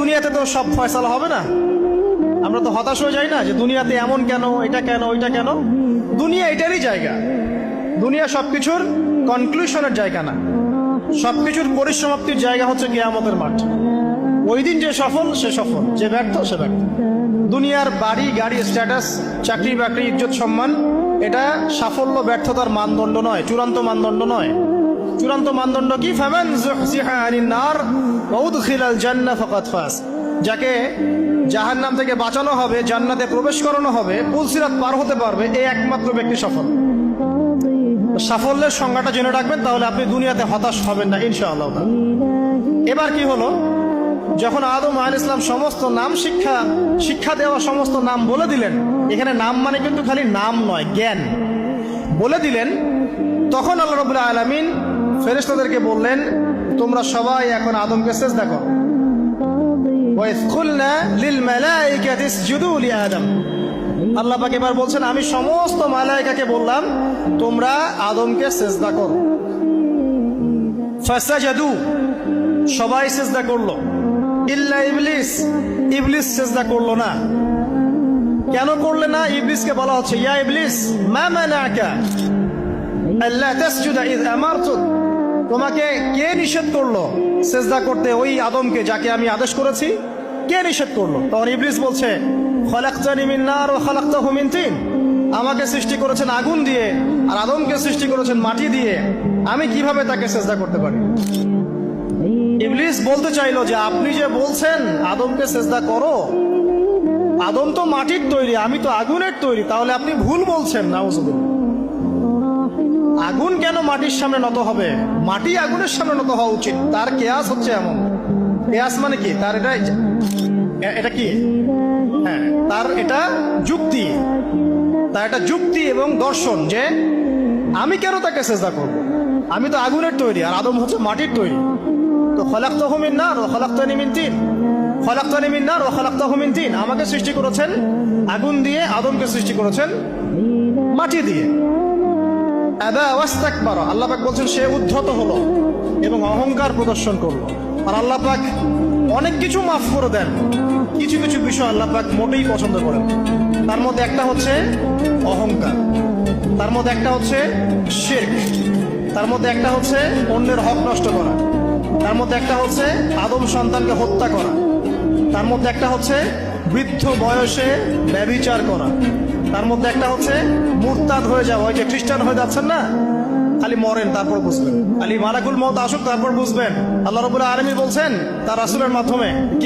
দুনিয়াতে তো সব ফয়সালা হবে না। আমরা তো হতাশ হয়ে যাই না যে দুনিয়াতে এমন কেন, এটা কেন, ওইটা কেন। দুনিয়া এটারই জায়গা। দুনিয়া সবকিছুর কনক্লুশনের জায়গা না, সবকিছুর পরিসমাপ্তির জায়গা হচ্ছে কিয়ামতের মাঠ। ওই দিন যে সফল সে সফল, যে ব্যর্থ সে ব্যর্থ। দুনিয়ার বাড়ি গাড়ি, স্ট্যাটাস, চাকরি বাকরি, ইজ্জত সম্মান, এটা সাফল্য ব্যর্থতার মানদণ্ড নয়, চূড়ান্ত মানদণ্ড নয়। চূড়ান্ত মানদণ্ড কি? ফামান যুহজিহা আনিন নার ওয়া উদখিলাল জান্নাহ ফাকাদ ফাজ। যাকে জাহান্নাম থেকে বাঁচানো হবে, জান্নাতে প্রবেশ করানো হবে, পুলসিরাত পার হতে পারবে, এই একমাত্র ব্যক্তি সফল। সাফল্যের সংজ্ঞাটা জেনে রাখবেন, তাহলে আপনি দুনিয়াতে হতাশ হবেন না ইনশাআল্লাহ। এবার কি হলো, যখন আদম আলাইহিস সালাম সমস্ত নাম শিক্ষা দেওয়া সমস্ত নাম বলে দিলেন, এখানে নাম মানে কিন্তু খালি নাম নয়, জ্ঞান বলে দিলেন, তখন আল্লাহ রাব্বুল আলামিন ফেরেশতাদেরকে বললেন, তোমরা সবাই এখন আদমকে সিজদা করো। ওয়া ইয কুলনা লিল মালাইকাতি ইসজুদু লি আদম। আল্লাহ পাক এবার বলছেন, আমি সমস্ত মালায়েকাকে বললাম তোমরা আদমকে সিজদা করো। ফাসাজাদু, সবাই সিজদা করলো, ইল্লা ইবলিস, ইবলিস সিজদা করলো না। কেন করলে না? ইবলিসকে বলা হচ্ছে, ইয়া ইবলিস মা মানাকা আল্লা তাসজুদা ইয আমারতুক। তোমাকে কে নিষেধ করলো সিজদা করতে ওই আদমকে, যাকে আমি আদেশ করেছি? কে নিষেধ করলো? তখন ইবলিস বলছে, খলাকতানি মিন নার ওয়া খলাকতাহু মিন তিন। আমাকে সৃষ্টি করেছেন আগুন দিয়ে, আর আদমকে সৃষ্টি করেছেন মাটি দিয়ে, আমি কিভাবে তাকে সিজদা করতে পারি? ইবলিস বলতে চাইলো যে আপনি যে বলছেন আদমকে সিজদা করো, আদম তো মাটির তৈরি, আমি তো আগুনের তৈরি, তাহলে আপনি ভুল বলছেন। নাউজুবিল্লাহ। আগুন কেন মাটির সামনে নত হবে? মাটি আগুনের সামনে নত হওয়া উচিত। তার কেয়াস হচ্ছে এমন। কেয়াস মানে কি? তার এটা কি? হ্যাঁ, তার এটা যুক্তি, তার এটা যুক্তি এবং দর্শন যে আমি কেন তাকে সিজদা করব? আমি তো আগুনের তৈরি, আর আদম হচ্ছে মাটির তৈরি। তো খলাকতাহু মিন নার ওয়া খলাকতানি মিন তিন, খলাকতানি মিন নার ওয়া খলাকতাহু মিন তিন। আমাকে সৃষ্টি করেছেন আগুন দিয়ে, আদমকে সৃষ্টি করেছেন মাটি দিয়ে। আবা ওয়াস্তাকবারা, আল্লাহ পাক বলছেন সে উদ্ধত হলো এবং অহংকার প্রদর্শন করলো। আর আল্লাহ পাক অনেক কিছু মাফ করে দেন, কিছু কিছু বিষয় আল্লাহ পাক মোটেই পছন্দ করেন। তার মধ্যে একটা হচ্ছে অহংকার, তার মধ্যে একটা হচ্ছে শিরক, তার মধ্যে একটা হচ্ছে অন্যের হক নষ্ট করা, তার মধ্যে একটা হচ্ছে আদম সন্তানকে হত্যা করা, তার মধ্যে একটা হচ্ছে বৃদ্ধ বয়সে ব্যভিচার করা, তার মধ্যে একটা হচ্ছে মুরতাদ হয়ে যাওয়া। ওই যে খ্রিস্টান হয়ে যাচ্ছেন না, খালি মরেন তারপর বুঝবেন, খালি মালাকুল মউত আসুক তারপর বুঝবেন। আল্লাহ রাব্বুল আলামিন বলছেন তার রাসূলের মাধ্যমে,